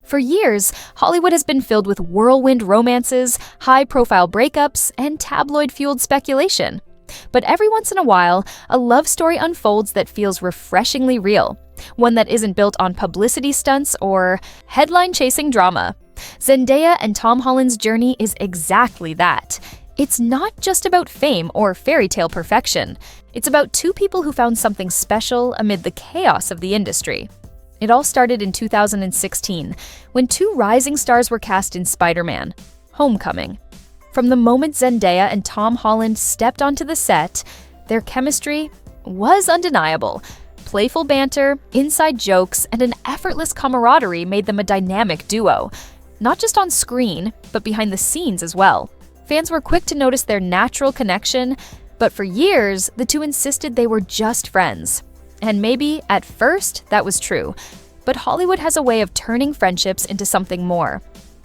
For years, Hollywood has been filled with whirlwind romances, high-profile breakups, and tabloid-fueled speculation. But every once in a while, a love story unfolds that feels refreshingly real, one that isn't built on publicity stunts or headline-chasing drama. Zendaya and Tom Holland's journey is exactly that. It's not just about fame or fairy tale perfection. It's about two people who found something special amid the chaos of the industry. It all started in 2016, when two rising stars were cast in Spider-Man: Homecoming. From the moment Zendaya and Tom Holland stepped onto the set, their chemistry was undeniable. Playful banter, inside jokes, and an effortless camaraderie made them a dynamic duo, not just on screen, but behind the scenes as well. Fans were quick to notice their natural connection, but for years, the two insisted they were just friends. And maybe, at first, that was true, but Hollywood has a way of turning friendships into something more.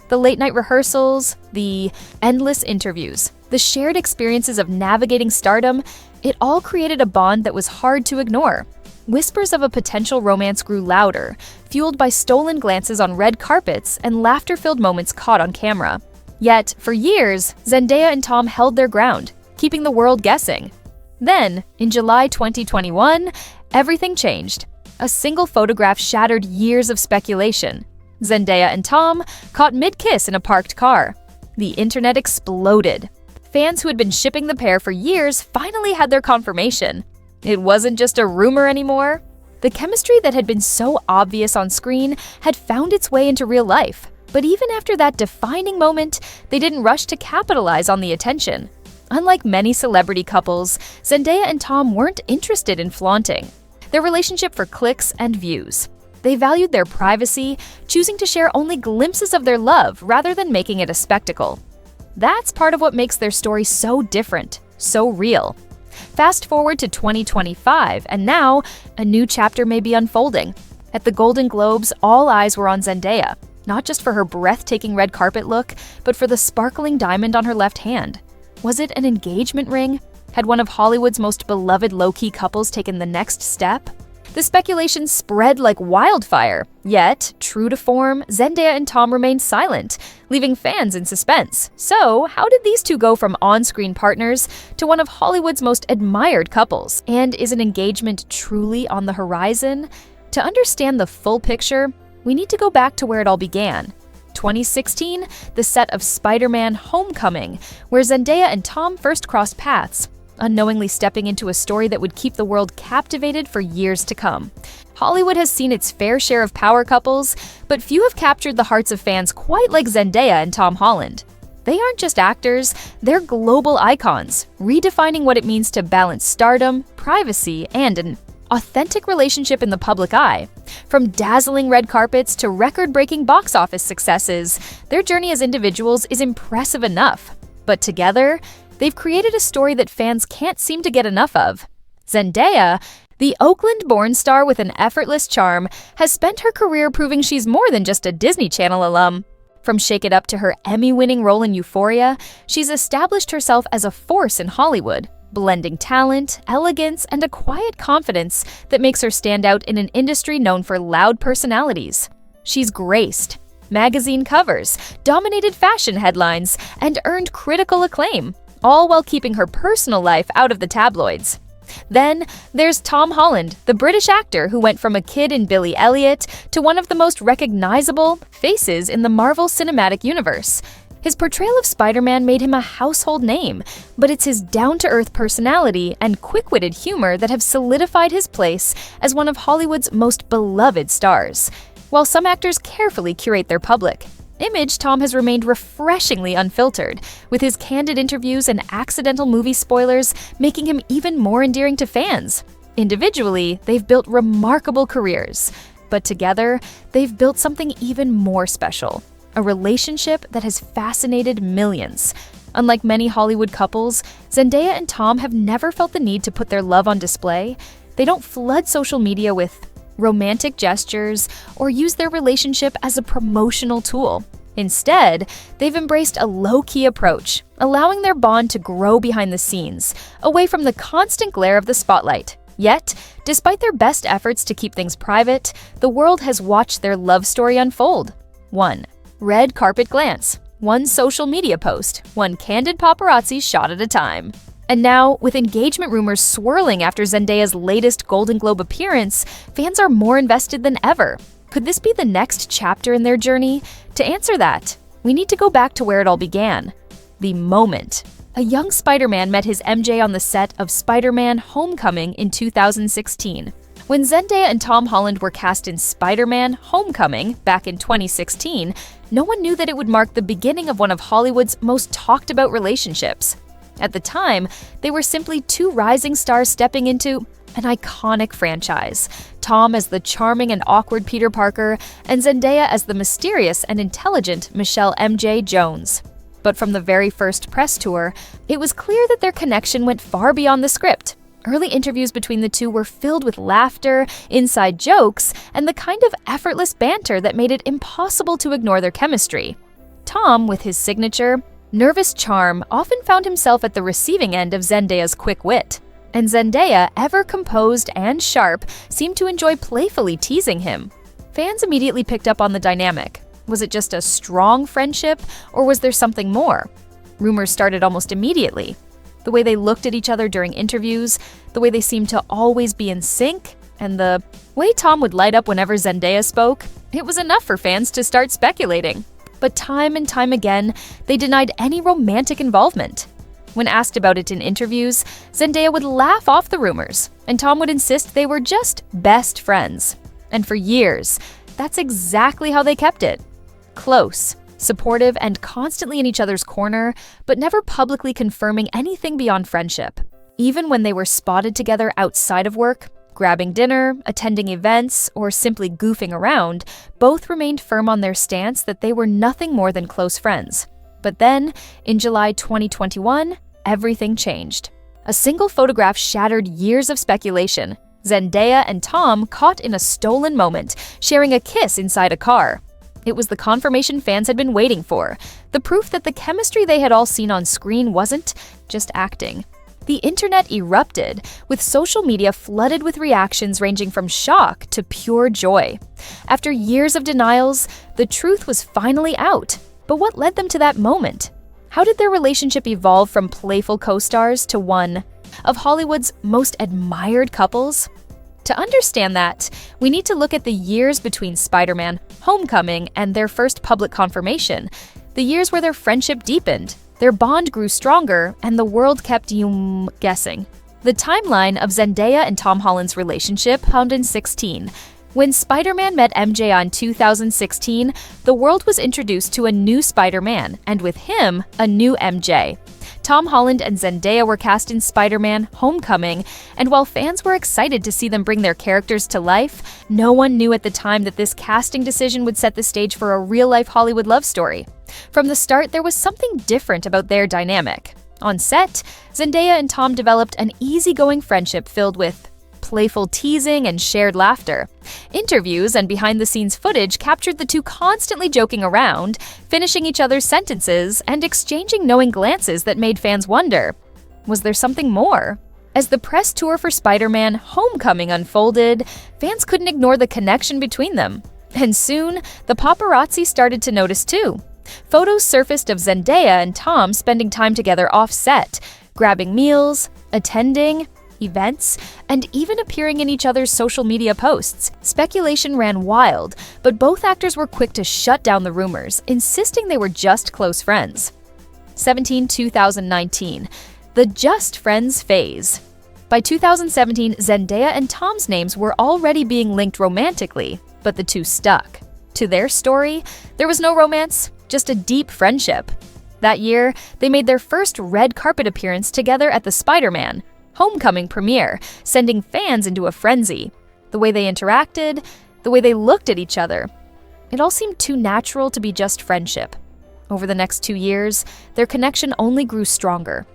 The late-night rehearsals, the endless interviews, the shared experiences of navigating stardom, it all created a bond that was hard to ignore. Whispers of a potential romance grew louder, fueled by stolen glances on red carpets and laughter-filled moments caught on camera. Yet, for years, Zendaya and Tom held their ground, keeping the world guessing. Then, in July 2021, everything changed. A single photograph shattered years of speculation. Zendaya and Tom caught mid-kiss in a parked car. The internet exploded. Fans who had been shipping the pair for years finally had their confirmation. It wasn't just a rumor anymore. The chemistry that had been so obvious on screen had found its way into real life. But even after that defining moment, they didn't rush to capitalize on the attention. Unlike many celebrity couples, Zendaya and Tom weren't interested in flaunting their relationship for clicks and views. They valued their privacy, choosing to share only glimpses of their love rather than making it a spectacle. That's part of what makes their story so different, so real. Fast forward to 2025, and now a new chapter may be unfolding. At the Golden Globes, all eyes were on Zendaya, not just for her breathtaking red carpet look, but for the sparkling diamond on her left hand. Was it an engagement ring? Had one of Hollywood's most beloved low-key couples taken the next step? The speculation spread like wildfire, yet, true to form, Zendaya and Tom remained silent, leaving fans in suspense. So, how did these two go from on-screen partners to one of Hollywood's most admired couples? And is an engagement truly on the horizon? To understand the full picture, we need to go back to where it all began. 2016, the set of Spider-Man: Homecoming, where Zendaya and Tom first crossed paths, unknowingly stepping into a story that would keep the world captivated for years to come. Hollywood has seen its fair share of power couples, but few have captured the hearts of fans quite like Zendaya and Tom Holland. They aren't just actors, they're global icons, redefining what it means to balance stardom, privacy, and an authentic relationship in the public eye. From dazzling red carpets to record-breaking box office successes, their journey as individuals is impressive enough. But together, they've created a story that fans can't seem to get enough of. Zendaya, the Oakland-born star with an effortless charm, has spent her career proving she's more than just a Disney Channel alum. From Shake It Up to her Emmy-winning role in Euphoria, she's established herself as a force in Hollywood, blending talent, elegance, and a quiet confidence that makes her stand out in an industry known for loud personalities. She's graced magazine covers, dominated fashion headlines, and earned critical acclaim, all while keeping her personal life out of the tabloids. Then there's Tom Holland, the British actor who went from a kid in Billy Elliot to one of the most recognizable faces in the Marvel Cinematic Universe. His portrayal of Spider-Man made him a household name, but it's his down-to-earth personality and quick-witted humor that have solidified his place as one of Hollywood's most beloved stars. While some actors carefully curate their public image, Tom has remained refreshingly unfiltered, with his candid interviews and accidental movie spoilers making him even more endearing to fans. Individually, they've built remarkable careers, but together, they've built something even more special, a relationship that has fascinated millions. Unlike many Hollywood couples, Zendaya and Tom have never felt the need to put their love on display. They don't flood social media with romantic gestures or use their relationship as a promotional tool. Instead, they've embraced a low-key approach, allowing their bond to grow behind the scenes, away from the constant glare of the spotlight. Yet, despite their best efforts to keep things private, the world has watched their love story unfold. 1. Red carpet glance. One social media post, one candid paparazzi shot at a time. And now, with engagement rumors swirling after Zendaya's latest Golden Globe appearance, fans are more invested than ever. Could this be the next chapter in their journey? To answer that, we need to go back to where it all began. The moment. A young Spider-Man met his MJ on the set of Spider-Man: Homecoming in 2016. When Zendaya and Tom Holland were cast in Spider-Man: Homecoming back in 2016, no one knew that it would mark the beginning of one of Hollywood's most talked-about relationships. At the time, they were simply two rising stars stepping into an iconic franchise. Tom as the charming and awkward Peter Parker, and Zendaya as the mysterious and intelligent Michelle MJ Jones. But from the very first press tour, it was clear that their connection went far beyond the script. Early interviews between the two were filled with laughter, inside jokes, and the kind of effortless banter that made it impossible to ignore their chemistry. Tom, with his signature, nervous charm, often found himself at the receiving end of Zendaya's quick wit. And Zendaya, ever composed and sharp, seemed to enjoy playfully teasing him. Fans immediately picked up on the dynamic. Was it just a strong friendship, or was there something more? Rumors started almost immediately. The way they looked at each other during interviews, the way they seemed to always be in sync, and the way Tom would light up whenever Zendaya spoke, it was enough for fans to start speculating. But time and time again, they denied any romantic involvement. When asked about it in interviews, Zendaya would laugh off the rumors, and Tom would insist they were just best friends. And for years, that's exactly how they kept it. Close, supportive, and constantly in each other's corner, but never publicly confirming anything beyond friendship. Even when they were spotted together outside of work, grabbing dinner, attending events, or simply goofing around, both remained firm on their stance that they were nothing more than close friends. But then, in July 2021, everything changed. A single photograph shattered years of speculation. Zendaya and Tom caught in a stolen moment, sharing a kiss inside a car. It was the confirmation fans had been waiting for, the proof that the chemistry they had all seen on screen wasn't just acting. The internet erupted, with social media flooded with reactions ranging from shock to pure joy. After years of denials, the truth was finally out. But what led them to that moment? How did their relationship evolve from playful co-stars to one of Hollywood's most admired couples? To understand that, we need to look at the years between Spider-Man: Homecoming and their first public confirmation, the years where their friendship deepened, their bond grew stronger, and the world kept guessing. The timeline of Zendaya and Tom Holland's relationship found in 2016. When Spider-Man met MJ in 2016, the world was introduced to a new Spider-Man, and with him, a new MJ. Tom Holland and Zendaya were cast in Spider-Man: Homecoming, and while fans were excited to see them bring their characters to life, no one knew at the time that this casting decision would set the stage for a real-life Hollywood love story. From the start, there was something different about their dynamic. On set, Zendaya and Tom developed an easygoing friendship filled with playful teasing and shared laughter. Interviews and behind-the-scenes footage captured the two constantly joking around, finishing each other's sentences, and exchanging knowing glances that made fans wonder, was there something more? As the press tour for Spider-Man: Homecoming unfolded, fans couldn't ignore the connection between them. And soon, the paparazzi started to notice too. Photos surfaced of Zendaya and Tom spending time together off-set, grabbing meals, attending events, and even appearing in each other's social media posts. Speculation ran wild, but both actors were quick to shut down the rumors, insisting they were just close friends. 2019, the just friends phase. By 2017, Zendaya and Tom's names were already being linked romantically, but the two stuck. To their story, there was no romance, just a deep friendship. That year, they made their first red carpet appearance together at the Spider-Man: Homecoming premiere, sending fans into a frenzy. The way they interacted, the way they looked at each other, it all seemed too natural to be just friendship. Over the next 2 years, their connection only grew stronger.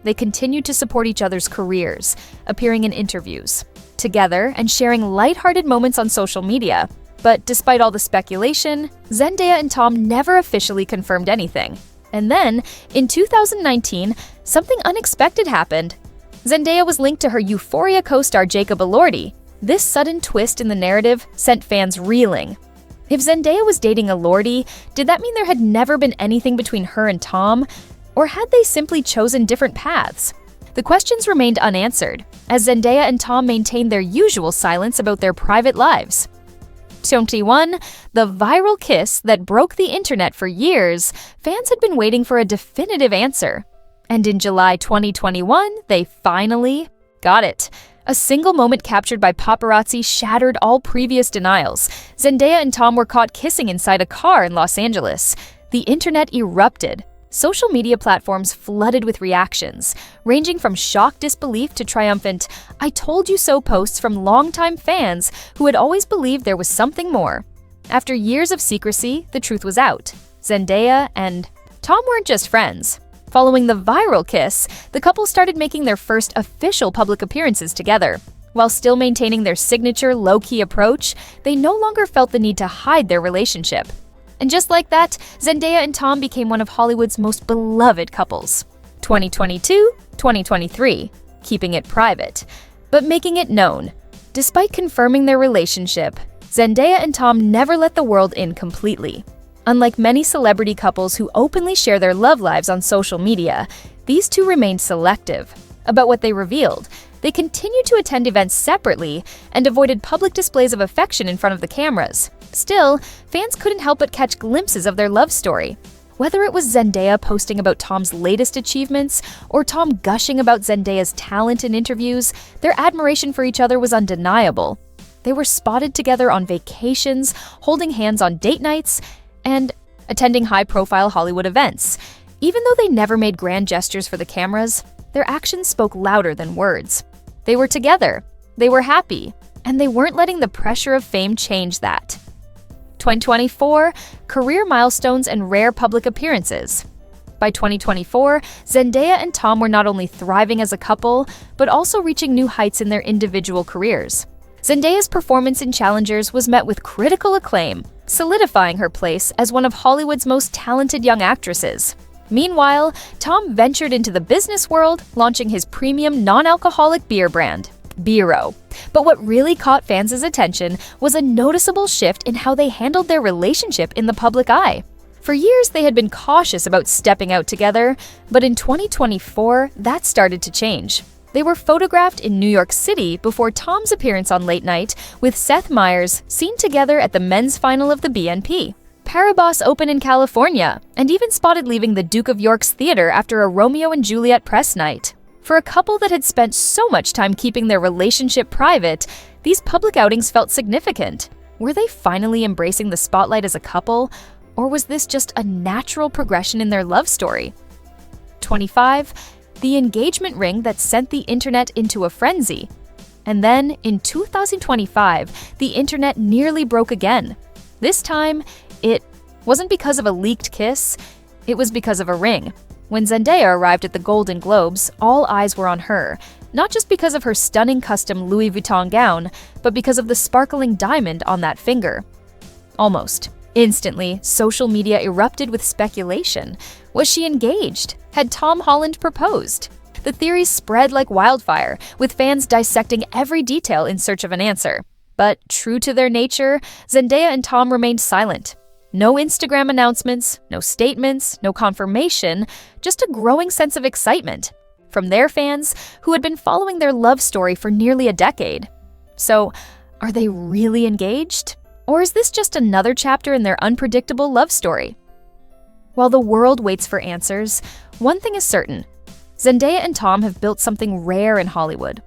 They continued to support each other's careers, appearing in interviews together and sharing lighthearted moments on social media. But despite all the speculation, Zendaya and Tom never officially confirmed anything. And then, in 2019, something unexpected happened. Zendaya was linked to her Euphoria co-star Jacob Elordi. This sudden twist in the narrative sent fans reeling. If Zendaya was dating a lordy, did that mean there had never been anything between her and Tom? Or had they simply chosen different paths? The questions remained unanswered, as Zendaya and Tom maintained their usual silence about their private lives. 21. The viral kiss that broke the internet for years, fans had been waiting for a definitive answer. And in July 2021, they finally got it. A single moment captured by paparazzi shattered all previous denials. Zendaya and Tom were caught kissing inside a car in Los Angeles. The internet erupted. Social media platforms flooded with reactions, ranging from shocked disbelief to triumphant "I told you so" posts from longtime fans who had always believed there was something more. After years of secrecy, the truth was out. Zendaya and Tom weren't just friends. Following the viral kiss, the couple started making their first official public appearances together. While still maintaining their signature low-key approach, they no longer felt the need to hide their relationship. And just like that, Zendaya and Tom became one of Hollywood's most beloved couples. 2022-2023, keeping it private, but making it known. Despite confirming their relationship, Zendaya and Tom never let the world in completely. Unlike many celebrity couples who openly share their love lives on social media, these two remained selective about what they revealed. They continued to attend events separately and avoided public displays of affection in front of the cameras. Still, fans couldn't help but catch glimpses of their love story. Whether it was Zendaya posting about Tom's latest achievements or Tom gushing about Zendaya's talent in interviews, their admiration for each other was undeniable. They were spotted together on vacations, holding hands on date nights, and attending high-profile Hollywood events. Even though they never made grand gestures for the cameras, their actions spoke louder than words. They were together, they were happy, and they weren't letting the pressure of fame change that. 2024, career milestones and rare public appearances. By 2024, Zendaya and Tom were not only thriving as a couple, but also reaching new heights in their individual careers. Zendaya's performance in Challengers was met with critical acclaim, solidifying her place as one of Hollywood's most talented young actresses. Meanwhile, Tom ventured into the business world, launching his premium non-alcoholic beer brand, Biro. But what really caught fans' attention was a noticeable shift in how they handled their relationship in the public eye. For years, they had been cautious about stepping out together, but in 2024, that started to change. They were photographed in New York City before Tom's appearance on Late Night, with Seth Meyers seen together at the men's final of the BNP. Paribas Open in California, and even spotted leaving the Duke of York's theater after a Romeo and Juliet press night. For a couple that had spent so much time keeping their relationship private, these public outings felt significant. Were they finally embracing the spotlight as a couple, or was this just a natural progression in their love story? 25. The engagement ring that sent the internet into a frenzy. And then, in 2025, the internet nearly broke again. This time, it wasn't because of a leaked kiss, it was because of a ring. When Zendaya arrived at the Golden Globes, all eyes were on her, not just because of her stunning custom Louis Vuitton gown, but because of the sparkling diamond on that finger. Almost instantly, social media erupted with speculation. Was she engaged? Had Tom Holland proposed? The theories spread like wildfire, with fans dissecting every detail in search of an answer. But true to their nature, Zendaya and Tom remained silent. No Instagram announcements, no statements, no confirmation, just a growing sense of excitement from their fans who had been following their love story for nearly a decade. So, are they really engaged? Or is this just another chapter in their unpredictable love story? While the world waits for answers, one thing is certain. Zendaya and Tom have built something rare in Hollywood.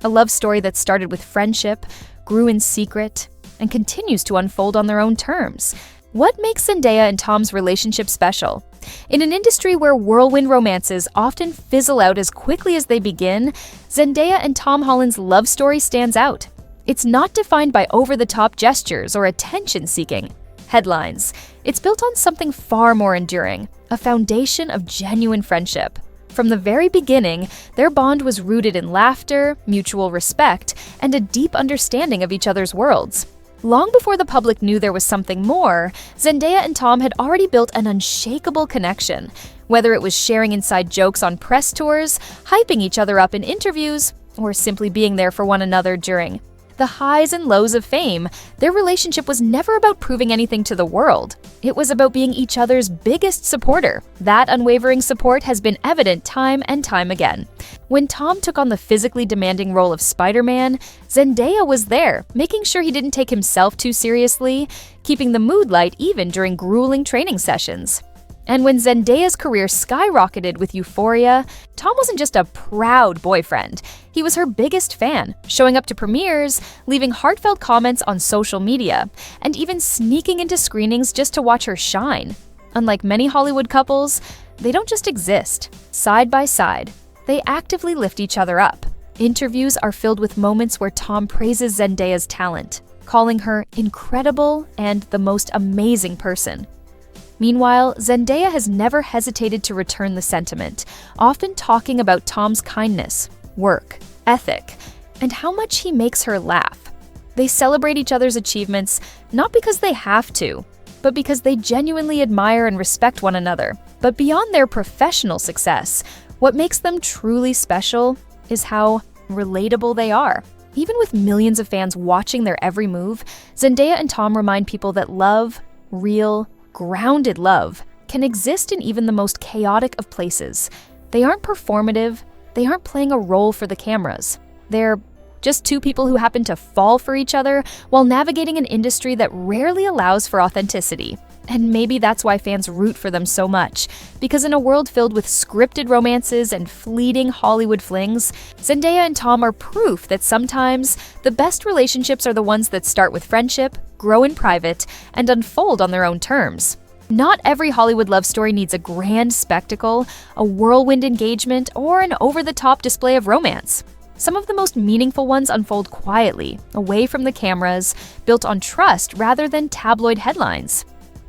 A love story that started with friendship, grew in secret, and continues to unfold on their own terms. What makes Zendaya and Tom's relationship special? In an industry where whirlwind romances often fizzle out as quickly as they begin, Zendaya and Tom Holland's love story stands out. It's not defined by over-the-top gestures or attention-seeking headlines. It's built on something far more enduring, a foundation of genuine friendship. From the very beginning, their bond was rooted in laughter, mutual respect, and a deep understanding of each other's worlds. Long before the public knew there was something more, Zendaya and Tom had already built an unshakable connection. Whether it was sharing inside jokes on press tours, hyping each other up in interviews, or simply being there for one another during The highs and lows of fame, their relationship was never about proving anything to the world. It was about being each other's biggest supporter. That unwavering support has been evident time and time again. When Tom took on the physically demanding role of Spider-Man, Zendaya was there, making sure he didn't take himself too seriously, keeping the mood light even during grueling training sessions. And when Zendaya's career skyrocketed with Euphoria, Tom wasn't just a proud boyfriend. He was her biggest fan, showing up to premieres, leaving heartfelt comments on social media, and even sneaking into screenings just to watch her shine. Unlike many Hollywood couples, they don't just exist. Side by side, they actively lift each other up. Interviews are filled with moments where Tom praises Zendaya's talent, calling her incredible and the most amazing person. Meanwhile, Zendaya has never hesitated to return the sentiment, often talking about Tom's kindness, work, ethic, and how much he makes her laugh. They celebrate each other's achievements not because they have to, but because they genuinely admire and respect one another. But beyond their professional success, what makes them truly special is how relatable they are. Even with millions of fans watching their every move, Zendaya and Tom remind people that love, real, grounded love, can exist in even the most chaotic of places. They aren't performative, they aren't playing a role for the cameras. They're just two people who happen to fall for each other while navigating an industry that rarely allows for authenticity. And maybe that's why fans root for them so much, because in a world filled with scripted romances and fleeting Hollywood flings, Zendaya and Tom are proof that sometimes the best relationships are the ones that start with friendship, grow in private, and unfold on their own terms. Not every Hollywood love story needs a grand spectacle, a whirlwind engagement, or an over-the-top display of romance. Some of the most meaningful ones unfold quietly, away from the cameras, built on trust rather than tabloid headlines.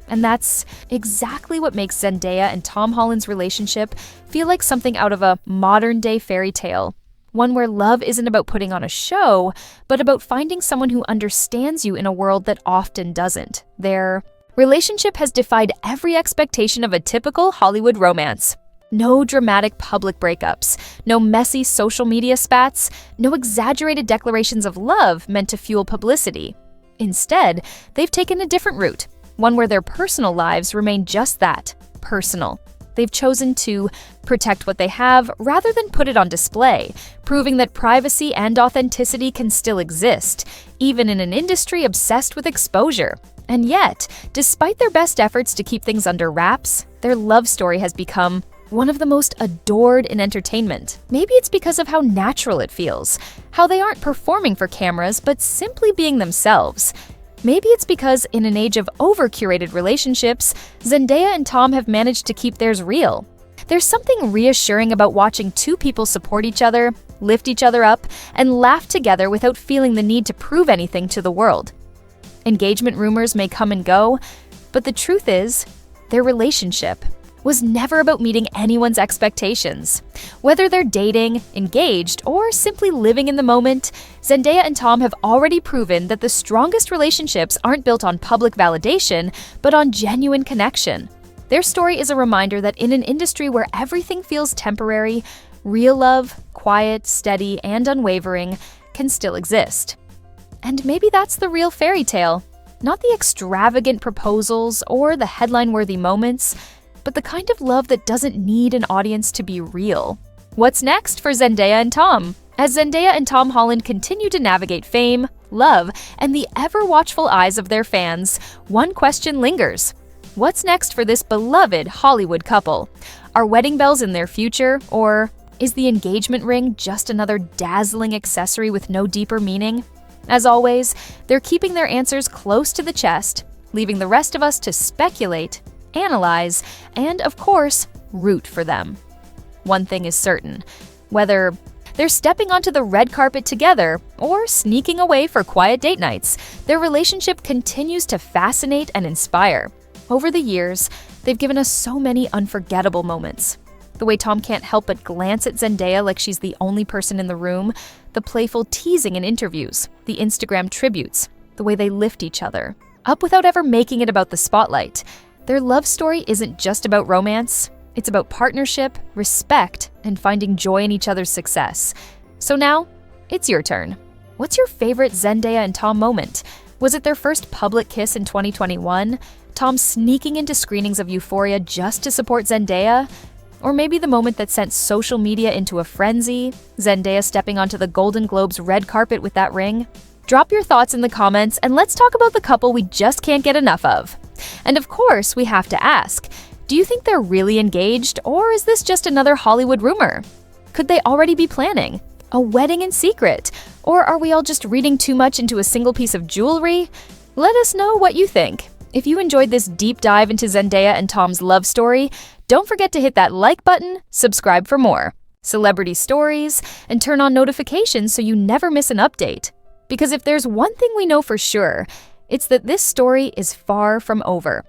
And that's exactly what makes Zendaya and Tom Holland's relationship feel like something out of a modern-day fairy tale. One where love isn't about putting on a show, but about finding someone who understands you in a world that often doesn't. Their relationship has defied every expectation of a typical Hollywood romance. No dramatic public breakups, no messy social media spats, no exaggerated declarations of love meant to fuel publicity. Instead, they've taken a different route. One where their personal lives remain just that, personal. They've chosen to protect what they have rather than put it on display, proving that privacy and authenticity can still exist, even in an industry obsessed with exposure. And yet, despite their best efforts to keep things under wraps, their love story has become one of the most adored in entertainment. Maybe it's because of how natural it feels, how they aren't performing for cameras but simply being themselves. Maybe it's because in an age of over-curated relationships, Zendaya and Tom have managed to keep theirs real. There's something reassuring about watching two people support each other, lift each other up, and laugh together without feeling the need to prove anything to the world. Engagement rumors may come and go, but the truth is, their relationship was never about meeting anyone's expectations. Whether they're dating, engaged, or simply living in the moment, Zendaya and Tom have already proven that the strongest relationships aren't built on public validation, but on genuine connection. Their story is a reminder that in an industry where everything feels temporary, real love, quiet, steady, and unwavering, can still exist. And maybe that's the real fairy tale. Not the extravagant proposals or the headline-worthy moments, but the kind of love that doesn't need an audience to be real. What's next for Zendaya and Tom? As Zendaya and Tom Holland continue to navigate fame, love, and the ever-watchful eyes of their fans, one question lingers. What's next for this beloved Hollywood couple? Are wedding bells in their future, or is the engagement ring just another dazzling accessory with no deeper meaning? As always, they're keeping their answers close to the chest, leaving the rest of us to speculate, analyze, and of course, root for them. One thing is certain, whether they're stepping onto the red carpet together or sneaking away for quiet date nights, their relationship continues to fascinate and inspire. Over the years, they've given us so many unforgettable moments. The way Tom can't help but glance at Zendaya like she's the only person in the room, the playful teasing in interviews, the Instagram tributes, the way they lift each other up without ever making it about the spotlight. Their love story isn't just about romance, it's about partnership, respect, and finding joy in each other's success. So now, it's your turn. What's your favorite Zendaya and Tom moment? Was it their first public kiss in 2021? Tom sneaking into screenings of Euphoria just to support Zendaya? Or maybe the moment that sent social media into a frenzy? Zendaya stepping onto the Golden Globes red carpet with that ring? Drop your thoughts in the comments and let's talk about the couple we just can't get enough of. And of course, we have to ask, do you think they're really engaged, or is this just another Hollywood rumor? Could they already be planning a wedding in secret? Or are we all just reading too much into a single piece of jewelry? Let us know what you think. If you enjoyed this deep dive into Zendaya and Tom's love story, don't forget to hit that like button, subscribe for more celebrity stories, and turn on notifications so you never miss an update. Because if there's one thing we know for sure, it's that this story is far from over.